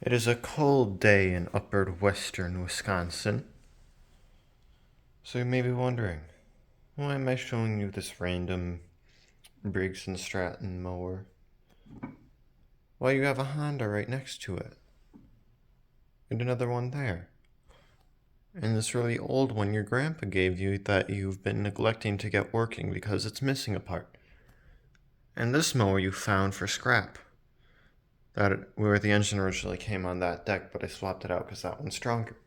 It is a cold day in upper western Wisconsin. So you may be wondering, why am I showing you this random Briggs & Stratton mower? Why you have a Honda right next to it. And another one there. And this really old one your grandpa gave you that you've been neglecting to get working because it's missing a part. And this mower you found for scrap. Where the engine originally came on that deck, but I swapped it out because that one's stronger.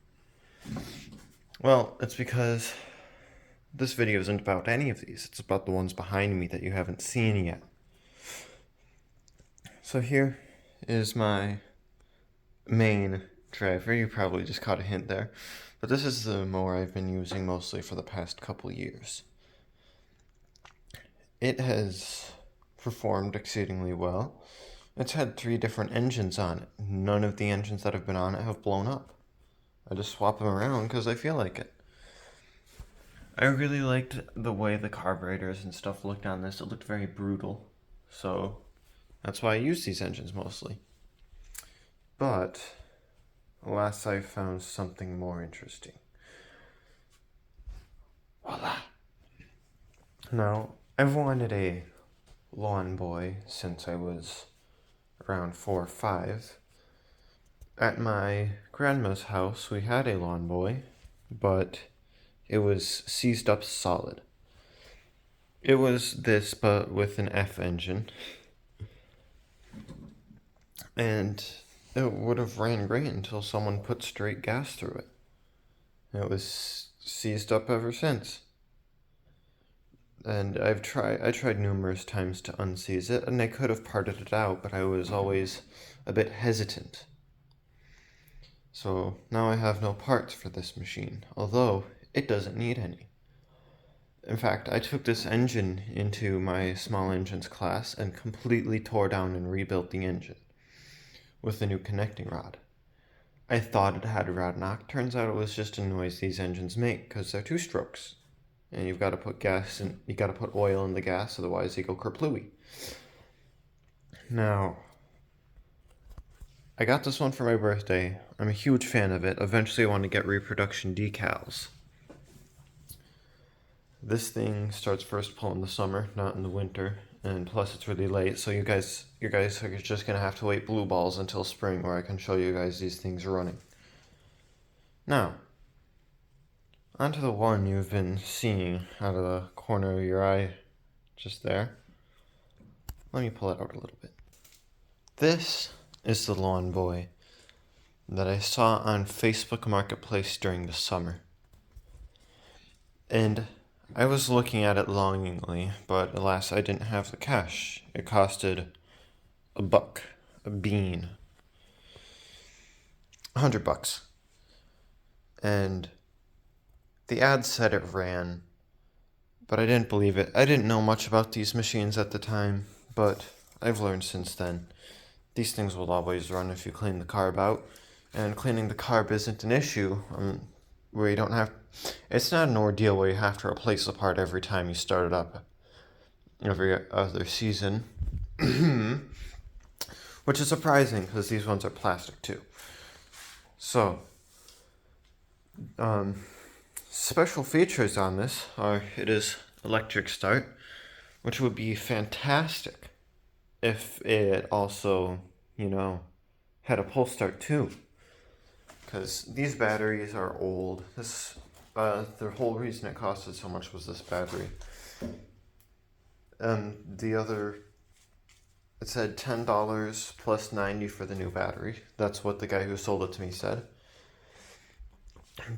Well, it's because this video isn't about any of these. It's about the ones behind me that you haven't seen yet. So here is my main driver. You probably just caught a hint there. But this is the mower I've been using mostly for the past couple years. It has performed exceedingly well. It's had 3 different engines on it. None of the engines that have been on it have blown up. I just swap them around because I feel like it. I really liked the way the carburetors and stuff looked on this. It looked very brutal. So that's why I use these engines mostly. But alas, I found something more interesting. Voila! Now, I've wanted a lawn boy since I was around 4 or 5. At my grandma's house, we had a lawn boy, but it was seized up solid. It was this, but with an F engine. And it would have ran great until someone put straight gas through it. It was seized up ever since. And I tried numerous times to unseize it, and I could have parted it out, but I was always a bit hesitant. So now I have no parts for this machine, although it doesn't need any. In fact, I took this engine into my small engines class and completely tore down and rebuilt the engine with a new connecting rod. I thought it had a rod knock. Turns out it was just a noise these engines make because they're 2-strokes. And you've got to put gas in, you got to put oil in the gas, otherwise they go kerplooey. Now, I got this one for my birthday. I'm a huge fan of it. Eventually I want to get reproduction decals. This thing starts first pull in the summer, not in the winter, and plus it's really late, so you guys are just gonna have to wait blue balls until spring where I can show you guys these things running. Now, onto the one you've been seeing out of the corner of your eye, just there. Let me pull it out a little bit. This is the lawn boy that I saw on Facebook Marketplace during the summer. And I was looking at it longingly, but alas, I didn't have the cash. It costed $1, a bean, $100. And the ad said it ran, but I didn't believe it. I didn't know much about these machines at the time, but I've learned since then. These things will always run if you clean the carb out, and cleaning the carb isn't an issue. Where you don't have, it's not an ordeal where you have to replace the part every time you start it up, every other season, which is surprising because these ones are plastic too. So, special features on this are it is electric start, which would be fantastic if it also, had a pull start too. Because these batteries are old. The whole reason it costed so much was this battery. And the other, it said $10 plus $90 for the new battery. That's what the guy who sold it to me said.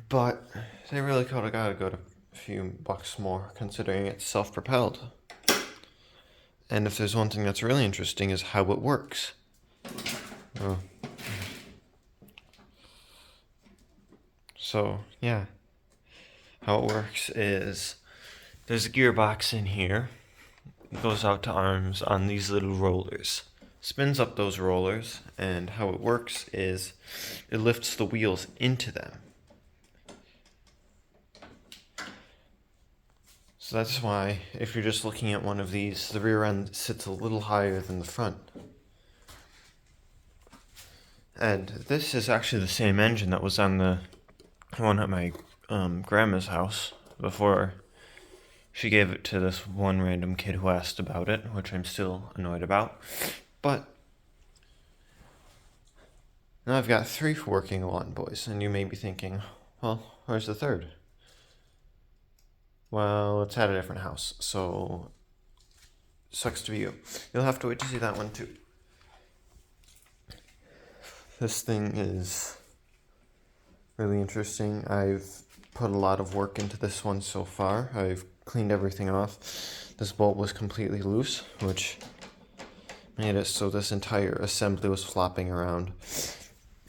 But they really could have got to go to a few bucks more, considering it's self-propelled. And if there's one thing that's really interesting is how it works. Oh. So, yeah. How it works is there's a gearbox in here. It goes out to arms on these little rollers. Spins up those rollers, and how it works is it lifts the wheels into them. So that's why, if you're just looking at one of these, the rear end sits a little higher than the front. And this is actually the same engine that was on the one at my grandma's house before she gave it to this one random kid who asked about it, which I'm still annoyed about. But now I've got 3 working lawn boys, and you may be thinking, well, where's the third? Well, it's at a different house, so sucks to be you. You'll have to wait to see that one too. This thing is really interesting. I've put a lot of work into this one so far. I've cleaned everything off. This bolt was completely loose, which made it so this entire assembly was flopping around.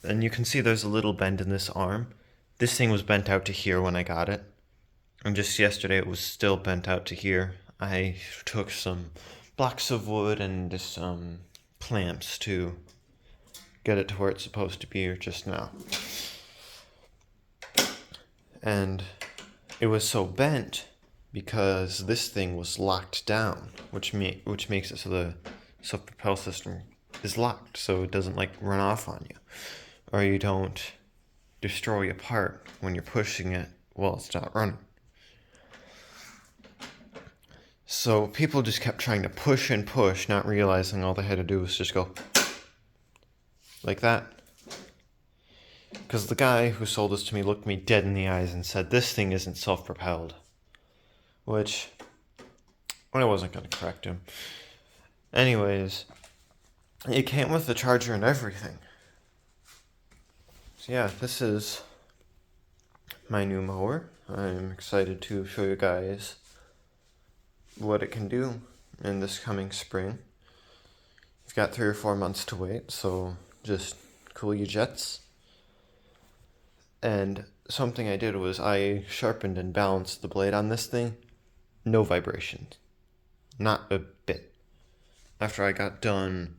And you can see there's a little bend in this arm. This thing was bent out to here when I got it. And just yesterday it was still bent out to here. I took some blocks of wood and some clamps to get it to where it's supposed to be just now. And it was so bent because this thing was locked down, which makes it so the self-propel system is locked, so it doesn't like run off on you, or you don't destroy a part when you're pushing it while it's not running. So people just kept trying to push and push, not realizing all they had to do was just go like that. Because the guy who sold this to me looked me dead in the eyes and said, this thing isn't self-propelled. Which, I wasn't going to correct him. Anyways, it came with the charger and everything. So yeah, this is my new mower. I'm excited to show you guys what it can do in this coming spring. You've got 3 or 4 months to wait, so just cool your jets. And something I did was I sharpened and balanced the blade on this thing. No vibrations. Not a bit. After I got done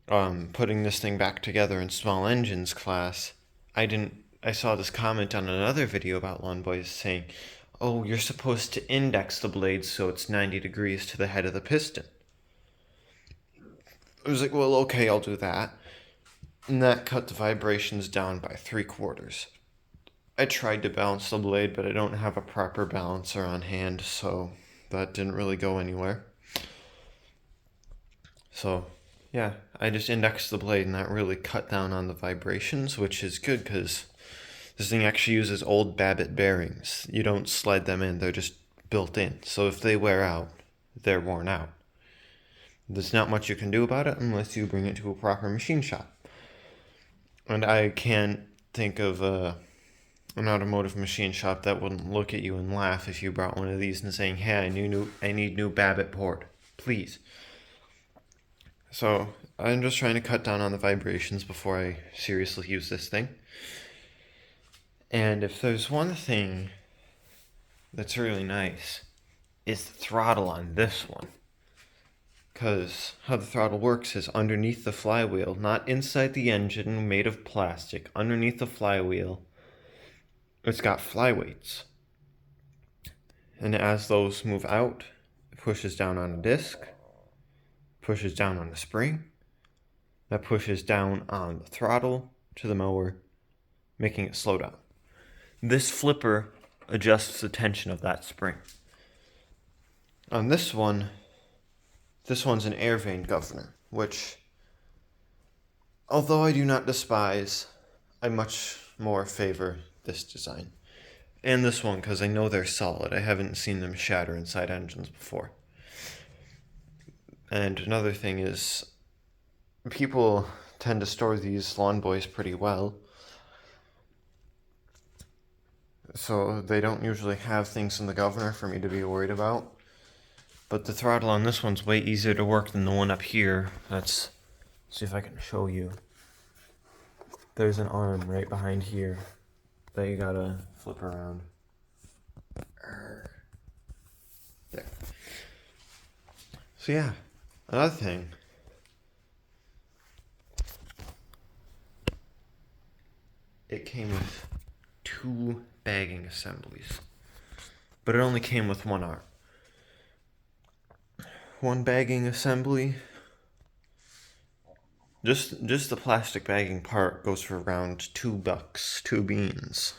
putting this thing back together in small engines class, I saw this comment on another video about Lawn Boys saying, oh, you're supposed to index the blade so it's 90 degrees to the head of the piston. I was like, well, okay, I'll do that. And that cut the vibrations down by 3/4. I tried to balance the blade, but I don't have a proper balancer on hand, so that didn't really go anywhere. So, yeah, I just indexed the blade, and that really cut down on the vibrations, which is good because this thing actually uses old Babbitt bearings. You don't slide them in, they're just built in. So if they wear out, they're worn out. There's not much you can do about it unless you bring it to a proper machine shop. And I can't think of an automotive machine shop that wouldn't look at you and laugh if you brought one of these and saying, hey, I need new Babbitt port, please. So I'm just trying to cut down on the vibrations before I seriously use this thing. And if there's one thing that's really nice, it's the throttle on this one. Because how the throttle works is underneath the flywheel, not inside the engine made of plastic, underneath the flywheel, it's got flyweights. And as those move out, it pushes down on a disc, pushes down on the spring, that pushes down on the throttle to the mower, making it slow down. This flipper adjusts the tension of that spring. On this one's an air vane governor, which, although I do not despise, I much more favor this design. And this one, because I know they're solid. I haven't seen them shatter inside engines before. And another thing is, people tend to store these Lawn Boys pretty well. So they don't usually have things in the governor for me to be worried about. But the throttle on this one's way easier to work than the one up here. Let's see if I can show you. There's an arm right behind here that you gotta flip around. There. So yeah, another thing. It came with 2 bagging assemblies, but it only came with one arm. One bagging assembly Just the plastic bagging part goes for around $2, 2 beans.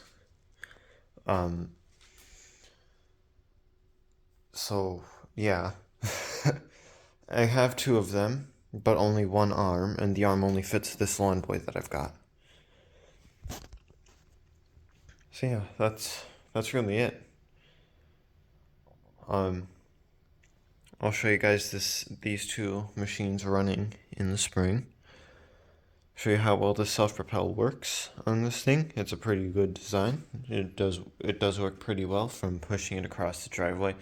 So yeah, I have two of them, but only one arm, and the arm only fits this Lawn Boy that I've got. So yeah, that's really it. Um, I'll show you guys these two machines running in the spring. Show you how well the self-propel works on this thing. It's a pretty good design. It does work pretty well from pushing it across the driveway.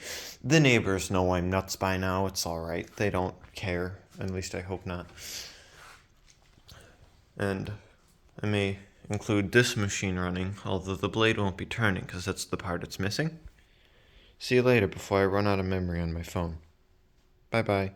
The neighbors know I'm nuts by now. It's all right. They don't care. At least I hope not. And I may include this machine running, although the blade won't be turning because that's the part it's missing. See you later before I run out of memory on my phone. Bye bye.